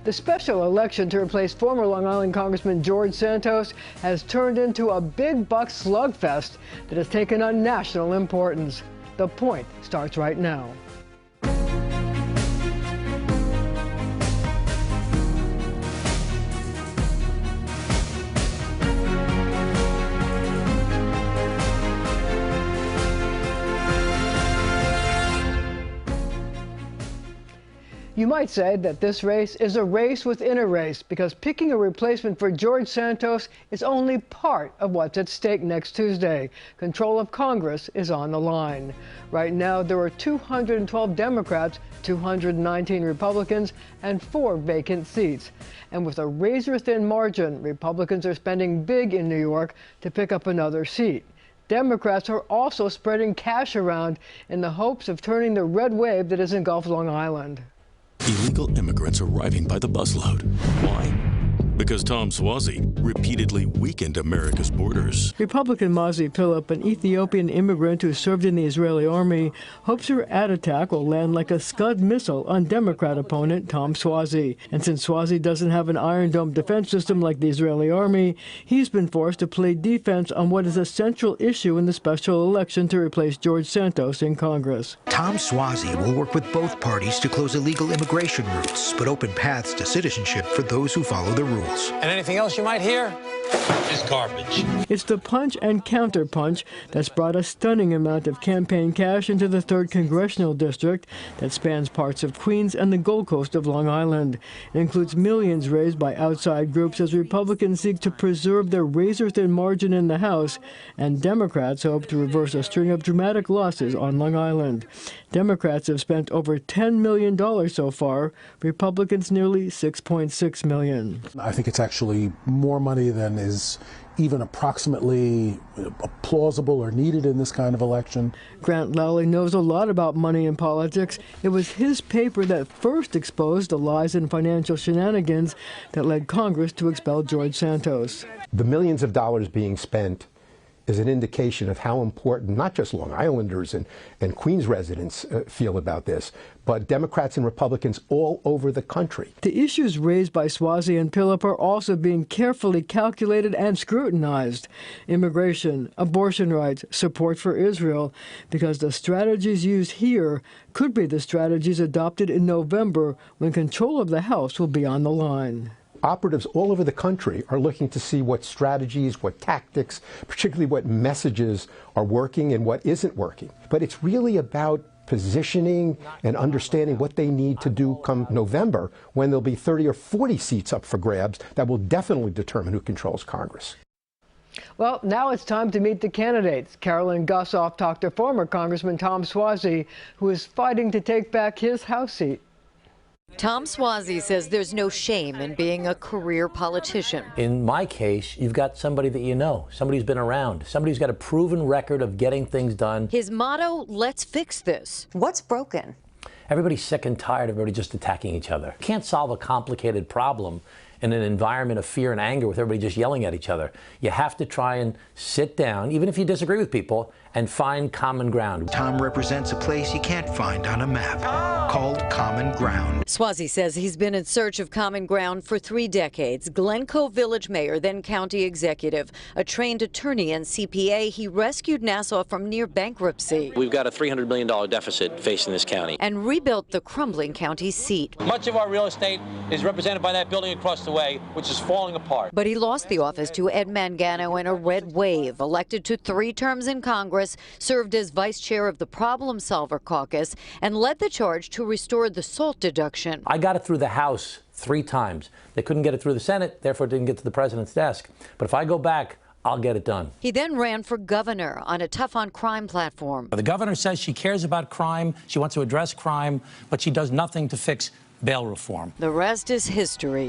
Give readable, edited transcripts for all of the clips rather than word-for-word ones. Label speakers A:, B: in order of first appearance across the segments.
A: The special election to replace former Long Island Congressman George Santos has turned into a big-buck slugfest that has taken on national importance. The Point starts right now. You might say that this race is a race within a race because picking a replacement for George Santos is only part of what's at stake next Tuesday. Control of Congress is on the line. Right now, there are 212 Democrats, 219 Republicans, and 4 vacant seats. And with a razor-thin margin, Republicans are spending big in New York to pick up another seat. Democrats are also spreading cash around in the hopes of turning the red wave that has engulfed Long Island.
B: Illegal immigrants arriving by the busload. Why? Because Tom Swazi repeatedly weakened America's borders.
A: Republican Mazy Pilip, an Ethiopian immigrant who served in the Israeli army, hopes her ad attack will land like a Scud missile on Democrat opponent Tom Swazi. And since Swazi doesn't have an Iron Dome defense system like the Israeli army, he's been forced to play defense on what is a central issue in the special election to replace George Santos in Congress.
C: Tom Swazi will work with both parties to close illegal immigration routes, but open paths to citizenship for those who follow the rules.
D: And anything else you might hear is garbage.
A: It's the punch and counter punch that's brought a stunning amount of campaign cash into the 3rd Congressional District that spans parts of Queens and the Gold Coast of Long Island. It includes millions raised by outside groups as Republicans seek to preserve their razor-thin margin in the House, and Democrats hope to reverse a string of dramatic losses on Long Island. Democrats have spent over $10 million so far, Republicans nearly $6.6 million.
E: I think it's actually more money than is even approximately plausible or needed in this kind of election.
A: Grant Lowley knows a lot about money in politics. It was his paper that first exposed the lies and financial shenanigans that led Congress to expel George Santos.
F: The millions of dollars being spent is an indication of how important not just Long Islanders and Queens residents feel about this, but Democrats and Republicans all over the country.
A: The issues raised by Swazi and Pilip are also being carefully calculated and scrutinized. Immigration, abortion rights, support for Israel, because the strategies used here could be the strategies adopted in November when control of the House will be on the line.
F: Operatives all over the country are looking to see what strategies, what tactics, particularly what messages are working and what isn't working. But it's really about positioning and understanding what they need to do come November, when there'll be 30 or 40 seats up for grabs that will definitely determine who controls Congress.
A: Well, now it's time to meet the candidates. Carolyn Gussoff talked to former Congressman Tom Swazi, who is fighting to take back his House seat.
G: Tom Swazi says there's no shame in being a career politician.
H: In my case, you've got somebody that you know, somebody who's been around, somebody who's got a proven record of getting things done.
G: His motto, let's fix this. What's broken?
H: Everybody's sick and tired of everybody just attacking each other. You can't solve a complicated problem in an environment of fear and anger with everybody just yelling at each other. You have to try and sit down, even if you disagree with people, and find common ground.
C: Tom represents a place you can't find on a map, called Common Ground.
G: Swazi says he's been in search of common ground for 3 decades. Glencoe Village mayor, then county executive, a trained attorney and CPA, he rescued Nassau from near bankruptcy.
I: We've got a $300 million deficit facing this county.
G: And rebuilt the crumbling county seat.
D: Much of our real estate is represented by that building across the way, which is falling apart.
G: But he lost the office to Ed Mangano in a red wave. Elected to 3 terms in Congress, served as vice chair of the Problem Solver Caucus, and led the charge to restore the SALT deduction.
H: I got it through the House 3 times. They couldn't get it through the Senate, therefore it didn't get to the president's desk. But if I go back, I'll get it done.
G: He then ran for governor on a tough on crime platform.
D: The governor says she cares about crime, she wants to address crime, but she does nothing to fix bail reform.
G: The rest is history.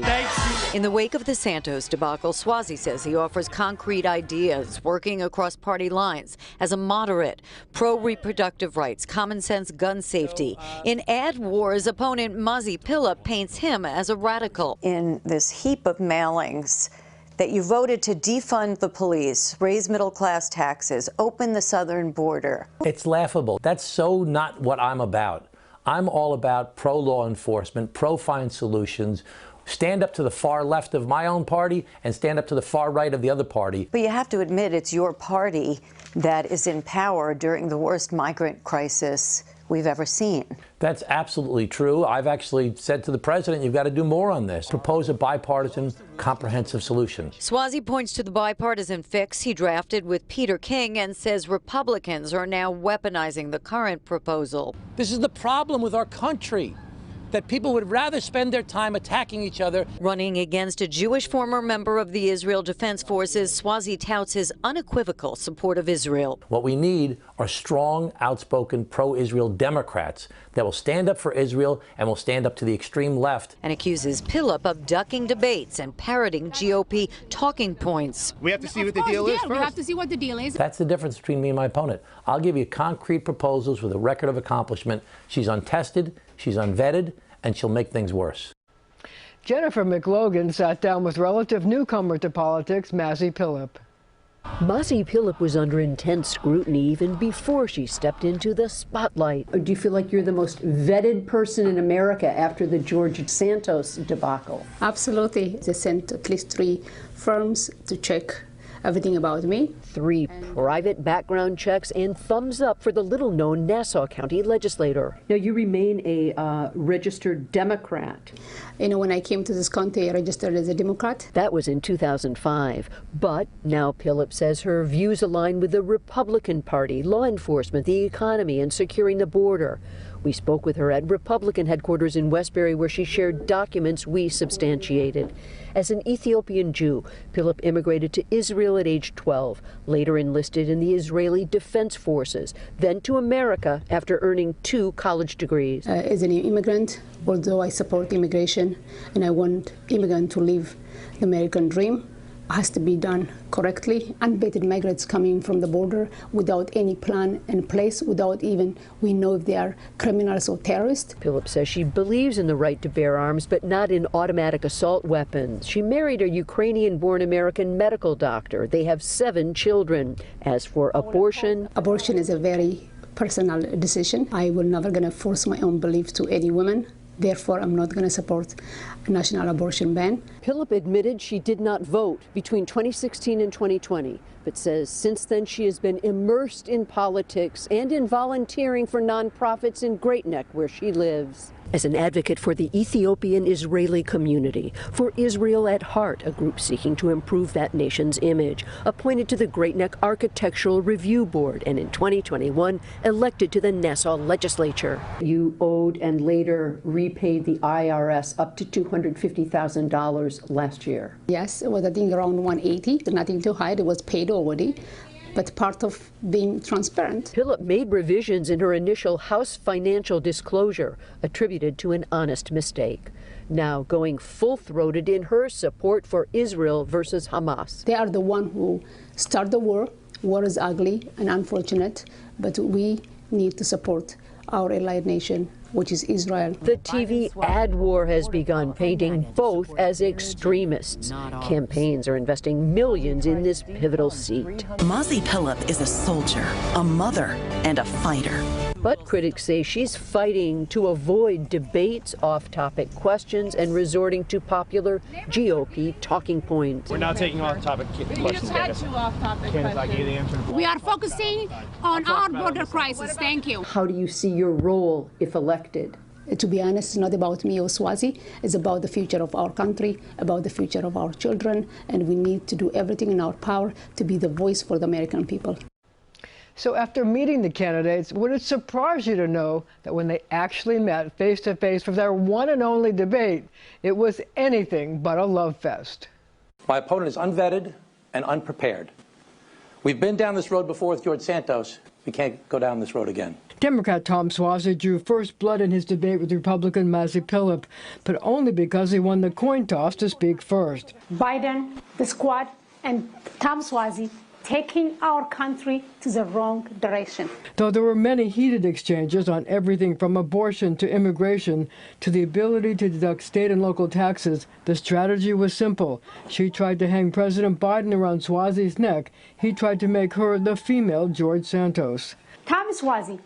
G: In the wake of the Santos debacle, Swazi says he offers concrete ideas, working across party lines as a moderate, pro-reproductive rights, common sense gun safety. In ad wars, opponent Mazy Pilip paints him as a radical.
J: In this heap of mailings that you voted to defund the police, raise middle-class taxes, open the southern border.
H: It's laughable. That's so not what I'm about. I'm all about pro-law enforcement, pro-find solutions, stand up to the far left of my own party and stand up to the far right of the other party.
J: But you have to admit it's your party that is in power during the worst migrant crisis we've ever seen.
H: That's absolutely true. I've actually said to the president, you've got to do more on this. Propose a bipartisan, comprehensive solution.
G: Swazi points to the bipartisan fix he drafted with Peter King and says Republicans are now weaponizing the current proposal.
D: This is the problem with our country, that people would rather spend their time attacking each other.
G: Running against a Jewish former member of the Israel Defense Forces, Swazi touts his unequivocal support of Israel.
H: What we need are strong, outspoken, pro-Israel Democrats that will stand up for Israel and will stand up to the extreme left.
G: And accuses Pilip of ducking debates and parroting GOP talking points.
K: We have to see what the deal is first.
L: We have to see what the deal is.
H: That's the difference between me and my opponent. I'll give you concrete proposals with a record of accomplishment. She's untested, she's unvetted, and she'll make things worse.
A: Jennifer McLogan sat down with relative newcomer to politics, Mazy Pilip.
M: Mazy Pilip was under intense scrutiny even before she stepped into the spotlight.
N: Do you feel like you're the most vetted person in America after the George Santos debacle?
L: Absolutely. They sent at least 3 firms to check everything about me.
M: 3 private background checks and thumbs up for the little-known Nassau County legislator.
N: Now, you remain a registered Democrat.
L: You know, when I came to this country, I registered as a Democrat.
M: That was in 2005. But now Pilip says her views align with the Republican Party, law enforcement, the economy, and securing the border. We spoke with her at Republican headquarters in Westbury, where she shared documents we substantiated. As an Ethiopian Jew, Pilip immigrated to Israel at age 12, later enlisted in the Israeli Defense Forces, then to America after earning 2 college degrees.
L: As an immigrant, although I support immigration and I want immigrants to live the American dream, has to be done correctly. Unvetted migrants coming from the border without any plan in place, without even we know if they are criminals or terrorists.
M: Pilip says she believes in the right to bear arms, but not in automatic assault weapons. She married a Ukrainian-born American medical doctor. They have 7 children. As for abortion...
L: Abortion is a very personal decision. I will never going to force my own belief to any woman. Therefore, I'm not going to support a national abortion ban.
M: Pilip admitted she did not vote between 2016 and 2020, but says since then she has been immersed in politics and in volunteering for nonprofits in Great Neck, where she lives. As an advocate for the Ethiopian-Israeli community, for Israel at Heart, a group seeking to improve that nation's image, appointed to the Great Neck Architectural Review Board, and in 2021 elected to the Nassau legislature.
N: You owed and later repaid the IRS up to $250,000 last year.
L: Yes, it was I think around 180. Nothing to hide. It was paid already. But part of being transparent.
M: Pilip made revisions in her initial House financial disclosure, attributed to an honest mistake. Now going full-throated in her support for Israel versus Hamas.
L: They are the one who start the war. War is ugly and unfortunate, but we need to support our allied nation, which is Israel.
M: The TV ad war has begun, painting both as extremists. Campaigns are investing millions in this pivotal seat.
O: Mazy Pilip is a soldier, a mother, and a fighter.
M: But critics say she's fighting to avoid debates, off-topic questions, and resorting to popular GOP talking points.
K: We're now taking off-topic questions.
L: We just had 2 off-topic questions. We are focusing on our border crisis. Thank you.
N: How do you see your role if elected?
L: To be honest, it's not about me or Swazi. It's about the future of our country, about the future of our children, and we need to do everything in our power to be the voice for the American people.
A: So after meeting the candidates, would it surprise you to know that when they actually met face-to-face for their one and only debate, it was anything but a love fest?
H: My opponent is unvetted and unprepared. We've been down this road before with George Santos. We can't go down this road again.
A: Democrat Tom Swazi drew first blood in his debate with Republican Mazy Pilip, but only because he won the coin toss to speak first.
P: Biden, the squad, and Tom Swazi taking our country to the wrong direction.
A: Though there were many heated exchanges on everything from abortion to immigration to the ability to deduct state and local taxes, the strategy was simple. She tried to hang President Biden around Swazi's neck. He tried to make her the female George Santos.
P: Tom Swazi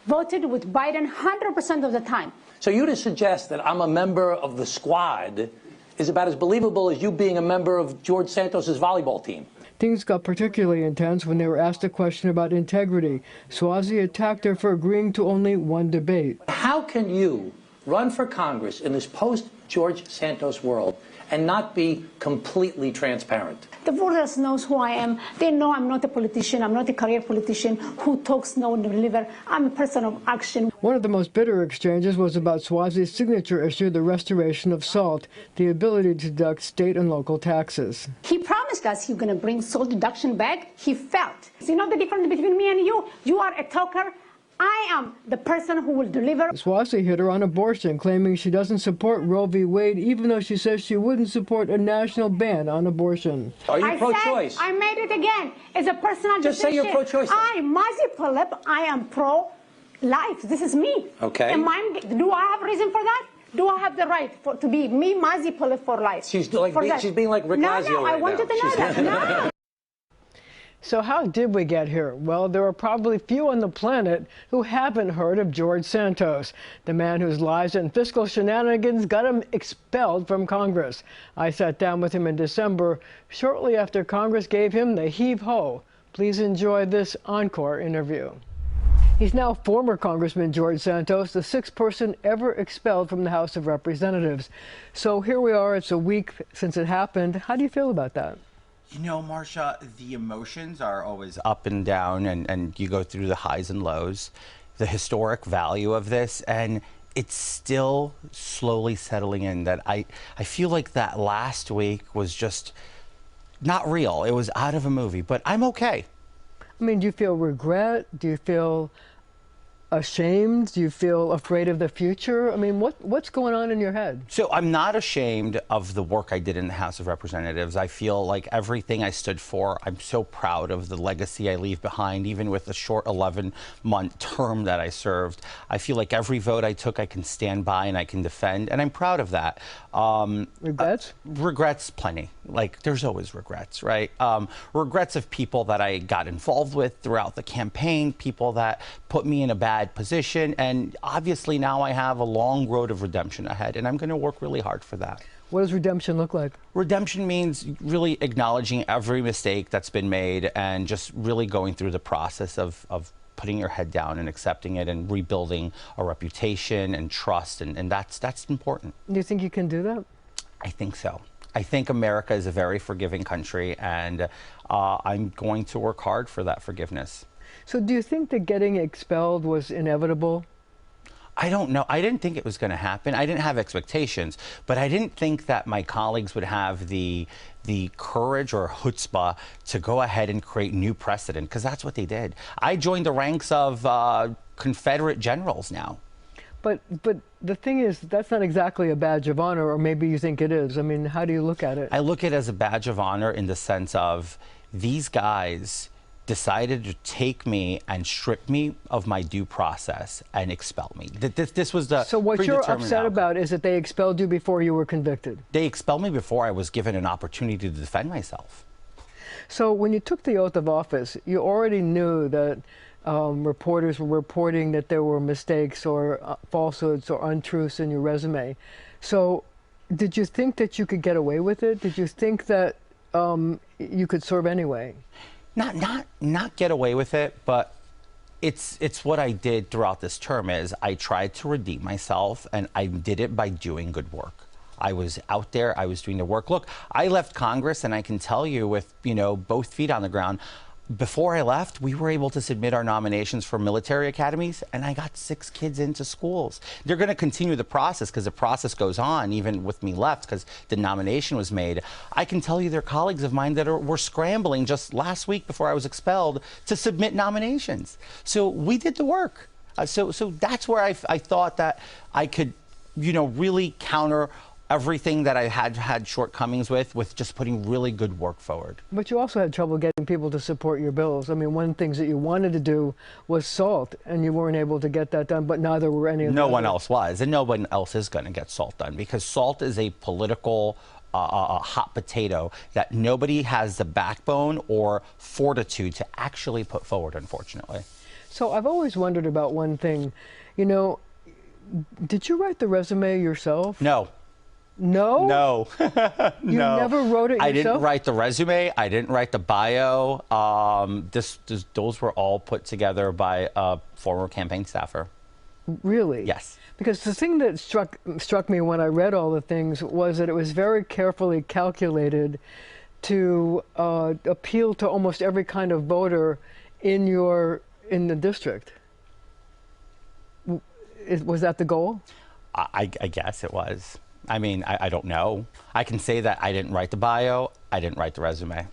P: voted with Biden 100% of the time.
H: So you to suggest that I'm a member of the squad
D: is about as believable as you being a member of George Santos's volleyball team.
A: Things got particularly intense when they were asked a question about integrity. Swazi attacked her for agreeing to only one debate.
D: How can you run for Congress in this post-George Santos world and not be completely transparent?
P: The voters knows who I am. They know I'm not a politician. I'm not a career politician who talks, no deliver. I'm a person of action.
A: One of the most bitter exchanges was about Swazi's signature issue, the restoration of SALT, the ability to deduct state and local taxes.
P: He promised us he's going to bring SALT deduction back. He failed. So you know the difference between me and you? You are a talker. I am the person who will deliver.
A: Swazi hit her on abortion, claiming she doesn't support Roe v. Wade, even though she says she wouldn't support a national ban on abortion.
D: Are you pro-choice?
P: I made it again. It's a personal decision.
D: Just say you're pro-choice.
P: I'm Mazy Pilip. I am pro-life. This is me.
D: Okay.
P: Do I have a reason for that? Do I have the right to be me, Mazy Pilip, for life?
D: She's being like Rick Lazio
P: No, I wanted to know that. No.
A: So how did we get here? Well, there are probably few on the planet who haven't heard of George Santos, the man whose lies and fiscal shenanigans got him expelled from Congress. I sat down with him in December, shortly after Congress gave him the heave-ho. Please enjoy this encore interview. He's now former Congressman George Santos, the sixth person ever expelled from the House of Representatives. So here we are, it's a week since it happened. How do you feel about that?
Q: You know, Marcia, the emotions are always up and down, and you go through the highs and lows, the historic value of this, and it's still slowly settling in that I feel like that last week was just not real. It was out of a movie, but I'm okay.
A: I mean, do you feel regret? Do you feel ashamed? Do you feel afraid of the future? I mean, what's going on in your head?
Q: So I'm not ashamed of the work I did in the House of Representatives. I feel like everything I stood for, I'm so proud of the legacy I leave behind, even with the short 11-month term that I served. I feel like every vote I took, I can stand by and I can defend, and I'm proud of that.
A: Regrets?
Q: Regrets, plenty. Like, there's always regrets, right? Regrets of people that I got involved with throughout the campaign, people that put me in a bad position, and obviously now I have a long road of redemption ahead, and I'm going to work really hard for that.
A: What does redemption look like?
Q: Redemption means really acknowledging every mistake that's been made and just really going through the process of putting your head down and accepting it and rebuilding a reputation and trust, and that's important.
A: Do you think you can do that?
Q: I think so. I think America is a very forgiving country, and I'm going to work hard for that forgiveness.
A: So do you think that getting expelled was inevitable?
Q: I don't know. I didn't think it was going to happen. I didn't have expectations, but I didn't think that my colleagues would have the courage or chutzpah to go ahead and create new precedent, because that's what they did. I joined the ranks of Confederate generals now.
A: But the thing is, that's not exactly a badge of honor, or maybe you think it is. I mean, how do you look at it?
Q: I look at it as a badge of honor in the sense of these guys decided to take me and strip me of my due process and expel me. This was the
A: So what you're upset about is that they expelled you before you were convicted?
Q: They expelled me before I was given an opportunity to defend myself.
A: So when you took the oath of office, you already knew that reporters were reporting that there were mistakes or falsehoods or untruths in your resume. So did you think that you could get away with it? Did you think that you could serve anyway?
Q: Not get away with it, but it's what I did throughout this term. Is I tried to redeem myself, and I did it by doing good work. I was out there, I was doing the work. Look, I left Congress, and I can tell you with, both feet on the ground, before I left, we were able to submit our nominations for military academies, and I got 6 kids into schools. They're going to continue the process because the process goes on, even with me left, because the nomination was made. I can tell you there are colleagues of mine that were scrambling just last week before I was expelled to submit nominations. So we did the work. So that's where I thought that I could, really counter everything that I had shortcomings with just putting really good work forward.
A: But you also had trouble getting people to support your bills. I mean, one of the things that you wanted to do was SALT, and you weren't able to get that done, but neither were any of the
Q: No one else was, and no one else is going to get SALT done, because SALT is a political hot potato that nobody has the backbone or fortitude to actually put forward, unfortunately.
A: So I've always wondered about one thing. Did you write the resume yourself?
Q: No.
A: No?
Q: No.
A: You never wrote it yourself?
Q: I didn't write the resume. I didn't write the bio. Those were all put together by a former campaign staffer.
A: Really?
Q: Yes.
A: Because the thing that struck me when I read all the things was that it was very carefully calculated to appeal to almost every kind of voter in the district. Was that the goal?
Q: I guess it was. I mean, I don't know. I can say that I didn't write the bio. I didn't write the resume.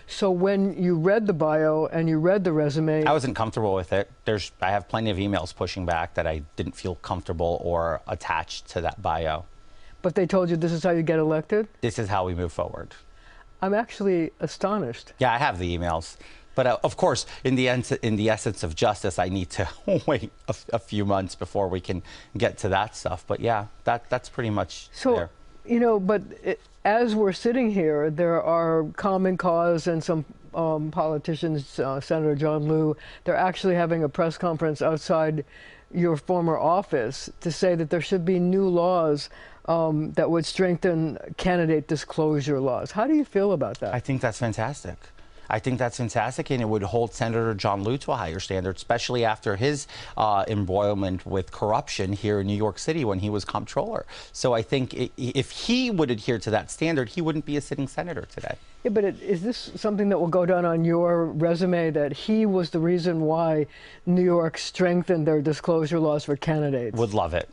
A: So when you read the bio and you read the resume,
Q: I wasn't comfortable with it. I have plenty of emails pushing back that I didn't feel comfortable or attached to that bio.
A: But they told you this is how you get elected?
Q: This is how we move forward.
A: I'm actually astonished.
Q: Yeah, I have the emails. But of course, in the essence of justice, I need to wait a few months before we can get to that stuff. But yeah, that's pretty much there.
A: You know, but as we're sitting here, there are Common Cause and some politicians, Senator John Liu, they're actually having a press conference outside your former office to say that there should be new laws that would strengthen candidate disclosure laws. How do you feel about that?
Q: I think that's fantastic. I think that's fantastic, and it would hold Senator John Liu to a higher standard, especially after his embroilment with corruption here in New York City when he was comptroller. So I think if he would adhere to that standard, he wouldn't be a sitting senator today.
A: Yeah, but is this something that will go down on your resume, that he was the reason why New York strengthened their disclosure laws for candidates?
Q: Would love it.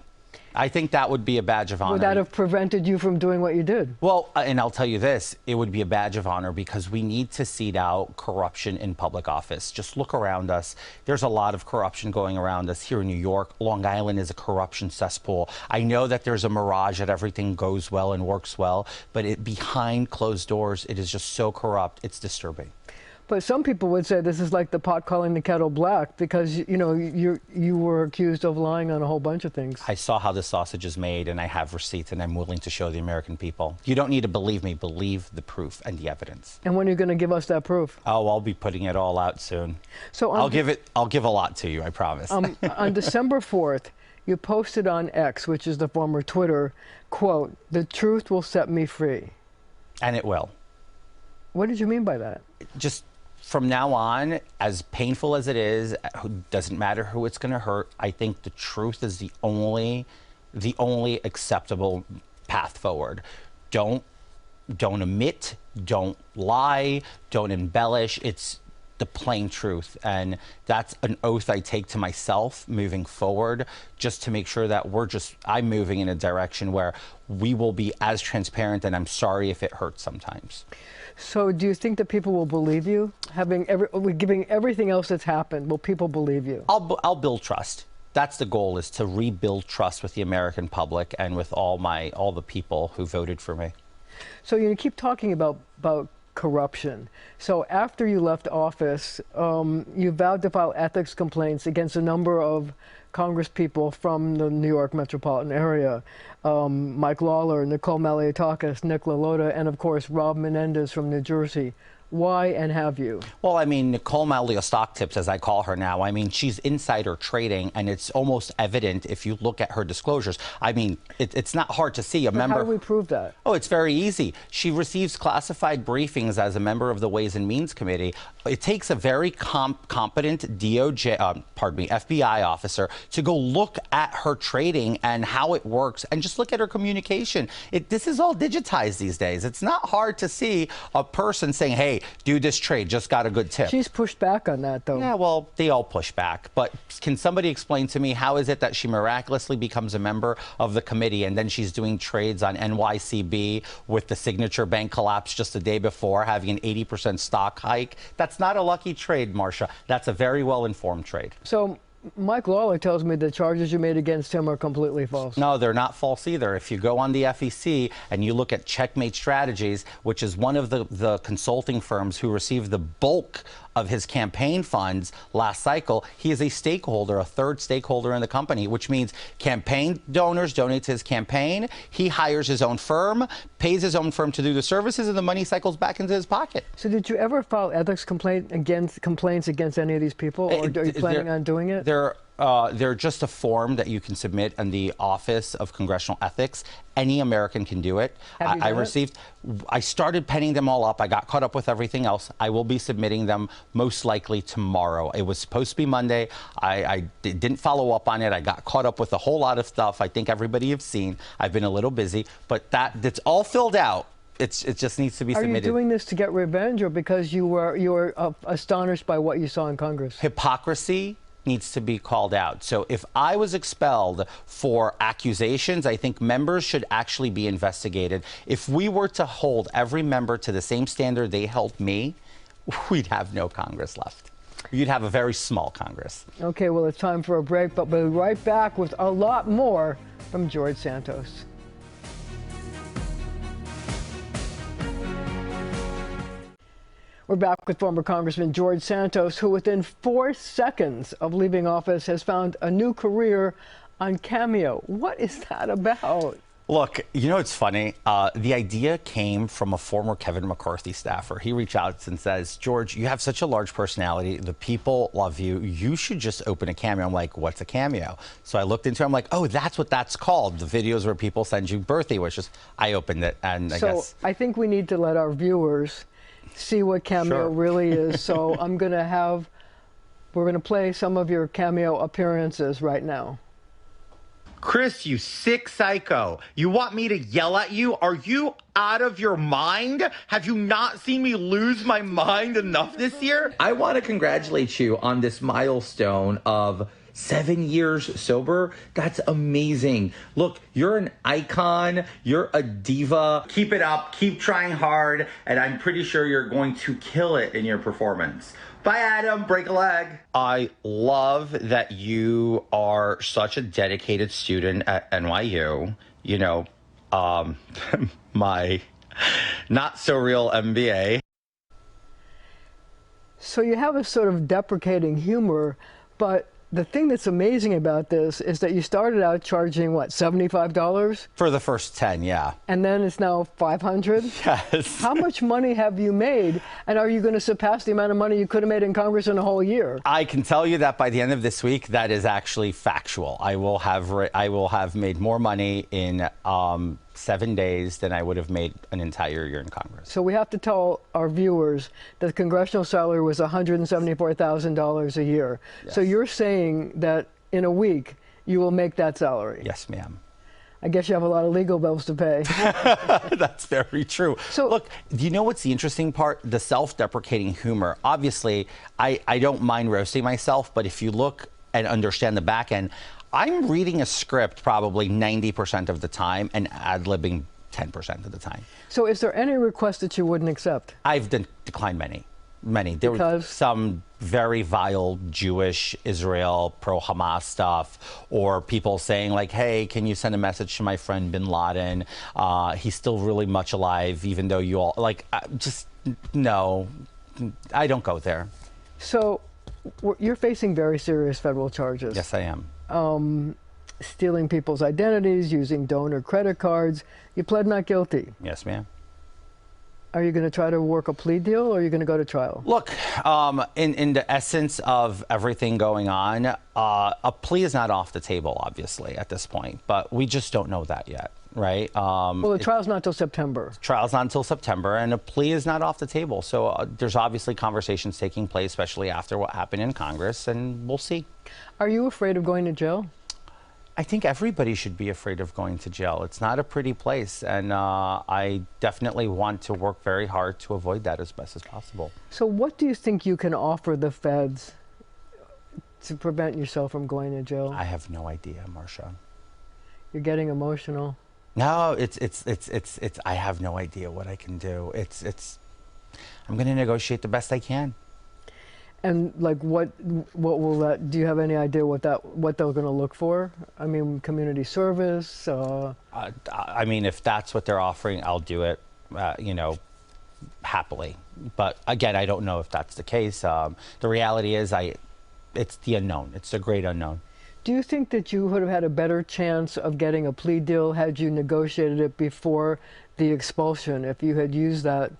Q: I think that would be a badge of honor.
A: Would that have prevented you from doing what you did?
Q: Well, and I'll tell you this, it would be a badge of honor because we need to seed out corruption in public office. Just look around us. There's a lot of corruption going around us here in New York. Long Island is a corruption cesspool. I know that there's a mirage that everything goes well and works well, but behind closed doors, it is just so corrupt, it's disturbing.
A: But some people would say this is like the pot calling the kettle black because, you know, you were accused of lying on a whole bunch of things.
Q: I saw how the sausage is made, and I have receipts, and I'm willing to show the American people. You don't need to believe me. Believe the proof and the evidence.
A: And when are you going to give us that proof?
Q: Oh, I'll be putting it all out soon.
A: So
Q: I'll give a lot to you, I promise.
A: On December 4th, you posted on X, which is the former Twitter, quote, "The truth will set me free."
Q: And it will.
A: What did you mean by that?
Q: Just from now on, as painful as it is, doesn't matter who it's going to hurt. I think the truth is the only acceptable path forward. Don't omit, don't lie, don't embellish. It's the plain truth, and that's an oath I take to myself moving forward, just to make sure that I'm moving in a direction where we will be as transparent, and I'm sorry if it hurts sometimes.
A: So do you think that people will believe you? Giving everything else that's happened, will people believe you?
Q: I'll build trust. That's the goal, is to rebuild trust with the American public and with all the people who voted for me.
A: So you keep talking about corruption. So after you left office, you vowed to file ethics complaints against a number of Congress people from the New York metropolitan area. Mike Lawler, Nicole Maliotakis, Nick LaLota, and of course Rob Menendez from New Jersey. Why, and have you?
Q: Well, I mean, Nicole Malio Stock Tips, as I call her now, I mean, she's insider trading, and it's almost evident if you look at her disclosures. I mean, it's not hard to see.
A: How do we prove that?
Q: Oh, it's very easy. She receives classified briefings as a member of the Ways and Means Committee. It takes a very competent FBI officer to go look at her trading and how it works, and just look at her communication. This is all digitized these days. It's not hard to see a person saying, hey, do this trade, just got a good tip.
A: She's pushed back on that, though.
Q: Yeah, well, they all push back. But can somebody explain to me, how is it that she miraculously becomes a member of the committee, and then she's doing trades on NYCB with the Signature Bank collapse just the day before, having an 80% stock hike? That's not a lucky trade, Marcia. That's a very well-informed trade.
A: So Mike Lawler tells me the charges you made against him are completely false.
Q: No, they're not false either. If you go on the FEC and you look at Checkmate Strategies, which is one of the consulting firms who received the bulk of his campaign funds last cycle, he is a stakeholder, a third stakeholder in the company, which means campaign donors donate to his campaign, he hires his own firm, pays his own firm to do the services, and the money cycles back into his pocket.
A: So did you ever file ethics complaints against any of these people, or are you planning on doing it?
Q: There they're just a form that you can submit in the Office of Congressional Ethics. Any American can do it. I started penning them all up. I got caught up with everything else. I will be submitting them most likely tomorrow. It was supposed to be Monday. I didn't follow up on it. I got caught up with a whole lot of stuff. I think everybody have seen. I've been a little busy, but that's all filled out. It just needs to be submitted.
A: Are you doing this to get revenge, or because you were astonished by what you saw in Congress?
Q: Hypocrisy needs to be called out. So if I was expelled for accusations, I think members should actually be investigated. If we were to hold every member to the same standard they held me, we'd have no Congress left. You'd have a very small Congress.
A: Okay, well, it's time for a break, but we'll be right back with a lot more from George Santos. We're back with former Congressman George Santos, who within 4 seconds of leaving office has found a new career on Cameo. What is that about?
Q: Look, you know, it's funny. The idea came from a former Kevin McCarthy staffer. He reached out and says, George, you have such a large personality. The people love you. You should just open a Cameo. I'm like, what's a Cameo? So I looked into it. I'm like, oh, that's what that's called. The videos where people send you birthday wishes. I opened it, and I guess.
A: So I think we need to let our viewers see what Cameo really is. So we're going to play some of your Cameo appearances right now.
R: Chris, you sick psycho. You want me to yell at you? Are you out of your mind? Have you not seen me lose my mind enough this year? I want to congratulate you on this milestone of 7 years sober. That's amazing. Look, you're an icon. You're a diva. Keep it up. Keep trying hard. And I'm pretty sure you're going to kill it in your performance. Bye, Adam. Break a leg. I love that you are such a dedicated student at NYU. You know, my not so real MBA.
A: So you have a sort of deprecating humor, but the thing that's amazing about this is that you started out charging, what, $75?
Q: For the first 10, yeah.
A: And then it's now $500?
Q: Yes.
A: How much money have you made? And are you going to surpass the amount of money you could have made in Congress in a whole year?
Q: I can tell you that by the end of this week, that is actually factual. I will have made more money in 7 days than I would have made an entire year in Congress.
A: So we have to tell our viewers that the congressional salary was $174,000 a year.
Q: Yes.
A: So you're saying that in a week you will make that salary?
Q: Yes, ma'am.
A: I guess you have a lot of legal bills to pay.
Q: That's very true. So look, do you know what's the interesting part? The self-deprecating humor. Obviously, I don't mind roasting myself, but if you look and understand the back end, I'm reading a script probably 90% of the time and ad-libbing 10% of the time.
A: So is there any request that you wouldn't accept?
Q: I've declined many. There were some very vile Jewish, Israel, pro-Hamas stuff, or people saying like, hey, can you send a message to my friend Bin Laden? He's still really much alive, even though you all, like, just, no, I don't go there.
A: So you're facing very serious federal charges.
Q: Yes, I am.
A: Stealing people's identities, using donor credit cards. You pled not guilty.
Q: Yes, ma'am.
A: Are you going to try to work a plea deal, or are you going to go to trial?
Q: Look, in the essence of everything going on, a plea is not off the table, obviously, at this point. But we just don't know that yet, right?
A: Well, the trial's not until September.
Q: Trial's not until September, and a plea is not off the table. So there's obviously conversations taking place, especially after what happened in Congress, and we'll see.
A: Are you afraid of going to jail?
Q: I think everybody should be afraid of going to jail. It's not a pretty place, and I definitely want to work very hard to avoid that as best as possible.
A: So what do you think you can offer the feds to prevent yourself from going to jail?
Q: I have no idea, Marcia.
A: You're getting emotional.
Q: No, I have no idea what I can do. I'm going to negotiate the best I can.
A: And like, what will that? Do you have any idea what they're going to look for? I mean, community service.
Q: I mean, if that's what they're offering, I'll do it. You know, happily. But again, I don't know if that's the case. The reality is, it's the unknown. It's the great unknown.
A: Do you think that you would have had a better chance of getting a plea deal had you negotiated it before the expulsion? If you had used that,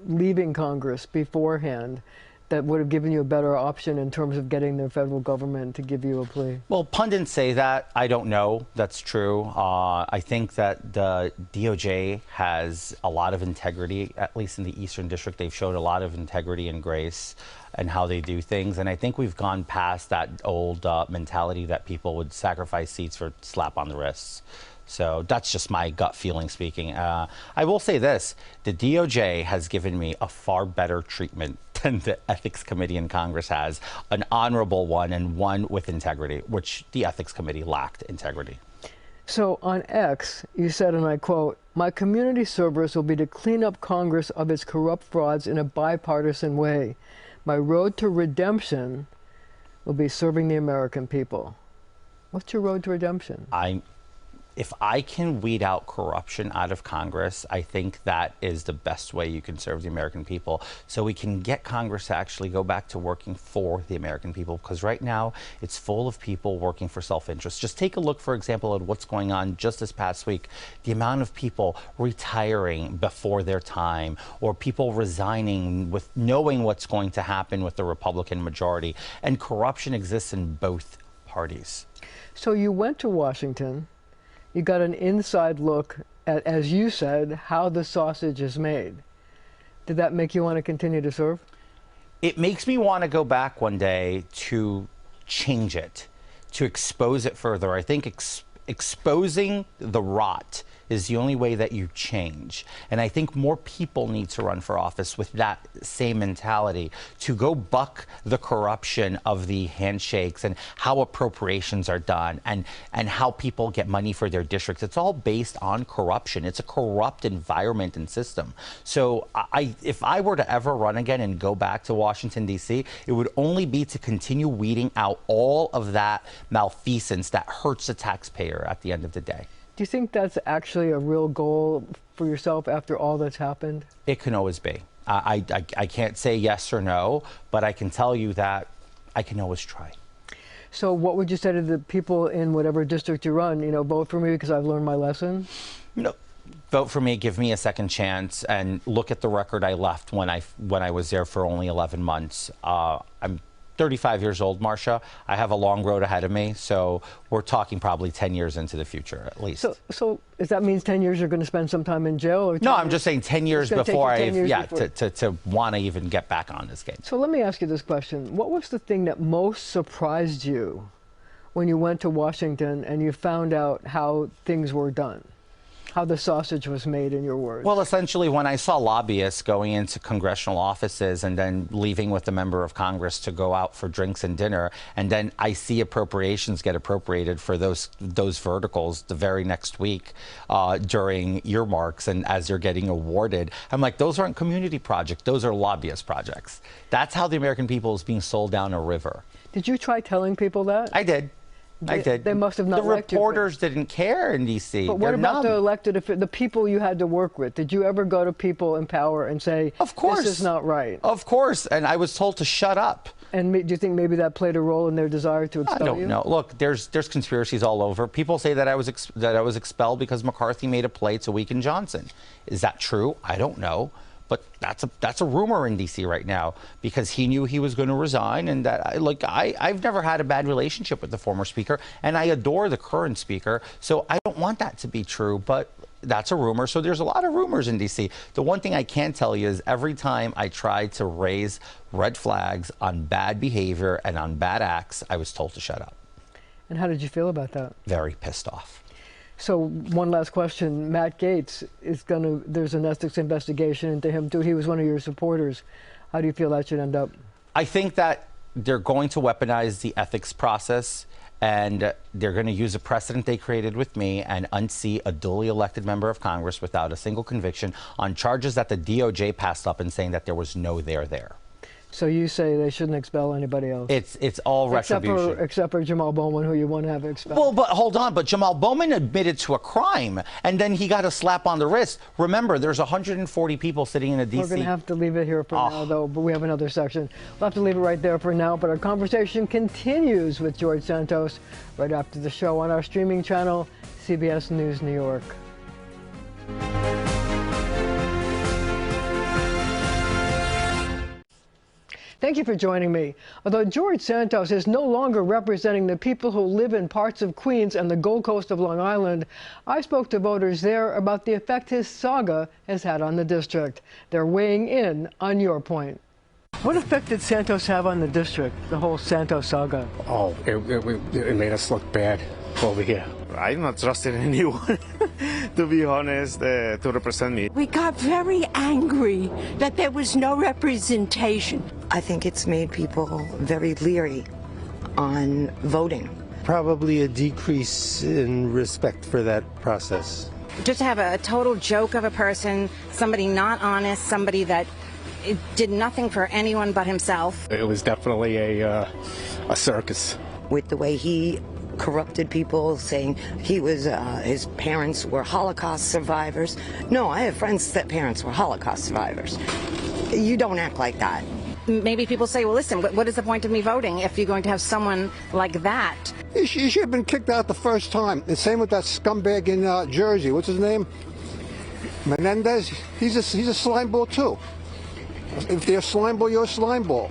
A: leaving Congress beforehand, that would have given you a better option in terms of getting the federal government to give you a plea?
Q: Well, pundits say that. I don't know. That's true. I think that the DOJ has a lot of integrity, at least in the Eastern District. They've showed a lot of integrity and grace and how they do things. And I think we've gone past that old mentality that people would sacrifice seats for slap on the wrists. So that's just my gut feeling speaking. I will say this, the DOJ has given me a far better treatment than the Ethics Committee in Congress has, an honorable one and one with integrity, which the Ethics Committee lacked integrity.
A: So on X, you said, and I quote, "My community service will be to clean up Congress of its corrupt frauds in a bipartisan way. My road to redemption will be serving the American people." What's your road to redemption?
Q: If I can weed out corruption out of Congress, I think that is the best way you can serve the American people. So we can get Congress to actually go back to working for the American people, because right now it's full of people working for self-interest. Just take a look, for example, at what's going on just this past week. The amount of people retiring before their time, or people resigning with knowing what's going to happen with the Republican majority. And corruption exists in both parties.
A: So you went to Washington. You got an inside look at, as you said, how the sausage is made. Did that make you want to continue to serve?
Q: It makes me want to go back one day to change it, to expose it further. I think exposing the rot is the only way that you change. And I think more people need to run for office with that same mentality, to go buck the corruption of the handshakes and how appropriations are done and how people get money for their districts. It's all based on corruption. It's a corrupt environment and system. So if I were to ever run again and go back to Washington, D.C., it would only be to continue weeding out all of that malfeasance that hurts the taxpayer at the end of the day.
A: Do you think that's actually a real goal for yourself after all that's happened?
Q: It can always be. I can't say yes or no, but I can tell you that I can always try.
A: So what would you say to the people in whatever district you run? You know, vote for me because I've learned my lesson?
Q: No. Vote for me, give me a second chance, and look at the record I left when I was there for only 11 months. I'm 35 years old, Marcia. I have a long road ahead of me, so we're talking probably 10 years into the future, at least.
A: So does that mean 10 years you're going to spend some time in jail? Or
Q: no, I'm just saying 10 years before to want to even get back on this game.
A: So let me ask you this question. What was the thing that most surprised you when you went to Washington and you found out how things were done? How the sausage was made, in your words?
Q: Well, essentially, when I saw lobbyists going into congressional offices and then leaving with a member of Congress to go out for drinks and dinner, and then I see appropriations get appropriated for those verticals the very next week during earmarks and as they're getting awarded, I'm like, those aren't community projects, those are lobbyist projects. That's how the American people is being sold down a river.
A: Did you try telling people that?
Q: I did. I did.
A: They must have not liked you.
Q: The reporters didn't care in D.C.
A: But what about the elected, the people you had to work with? Did you ever go to people in power and say,
Q: of course,
A: this is not right?
Q: Of course. And I was told to shut up.
A: And do you think maybe that played a role in their desire to expel you?
Q: I don't know. Look, there's conspiracies all over. People say that I was expelled because McCarthy made a play to weaken Johnson. Is that true? I don't know. But that's a rumor in D.C. right now, because he knew he was going to resign, and that I've never had a bad relationship with the former speaker, and I adore the current speaker, so I don't want that to be true, but that's a rumor. So there's a lot of rumors in D.C. The one thing I can tell you is every time I tried to raise red flags on bad behavior and on bad acts, I was told to shut up.
A: And how did you feel about that?
Q: Very pissed off.
A: So one last question. Matt Gaetz is there's an ethics investigation into him too. He was one of your supporters. How do you feel that should end up?
Q: I think that they're going to weaponize the ethics process, and they're going to use a precedent they created with me and unseat a duly elected member of Congress without a single conviction on charges that the DOJ passed up and saying that there was no there.
A: So you say they shouldn't expel anybody else?
Q: It's all retribution.
A: Except for Jamal Bowman, who you want to have expelled.
Q: Well, but hold on. But Jamal Bowman admitted to a crime, and then he got a slap on the wrist. Remember, there's 140 people sitting in a D.C.
A: We're going to have to leave it here for now, though, but we have another section. We'll have to leave it right there for now, but our conversation continues with George Santos right after the show on our streaming channel, CBS News New York. Thank you for joining me. Although George Santos is no longer representing the people who live in parts of Queens and the Gold Coast of Long Island, I spoke to voters there about the effect his saga has had on the district. They're weighing in on your point. What effect did Santos have on the district, the whole Santos saga?
K: Oh, it made us look bad over here. I'm not trusting anyone, to be honest, to represent me.
S: We got very angry that there was no representation.
T: I think it's made people very leery on voting.
U: Probably a decrease in respect for that process.
V: Just to have a total joke of a person, somebody not honest, somebody that did nothing for anyone but himself.
K: It was definitely a circus.
T: With the way he corrupted people, saying he was his parents were Holocaust survivors. No, I have friends that parents were Holocaust survivors. You don't act like that.
V: Maybe people say, well, listen, what is the point of me voting if you're going to have someone like that?
W: He should have been kicked out the first time. The same with that scumbag in Jersey. What's his name? Menendez. He's a slimeball too. If they're a slimeball, you're a slimeball.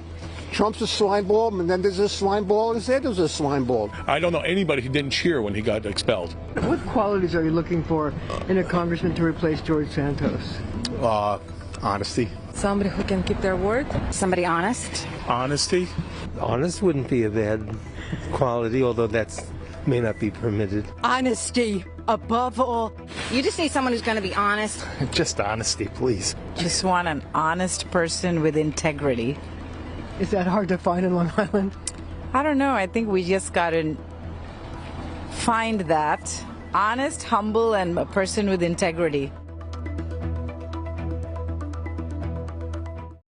W: Trump's a slimeball, Menendez is a slimeball, and Santos is a slimeball.
X: I don't know anybody who didn't cheer when he got expelled.
A: What qualities are you looking for in a congressman to replace George Santos?
K: Honesty.
V: Somebody who can keep their word. Somebody honest.
X: Honesty.
U: Honest wouldn't be a bad quality, although that may not be permitted.
S: Honesty, above all.
V: You just need someone who's going to be honest.
K: Just honesty, please.
Y: Just want an honest person with integrity.
A: Is that hard to find in Long Island?
Y: I don't know. I think we just got to find that. Honest, humble, and a person with integrity.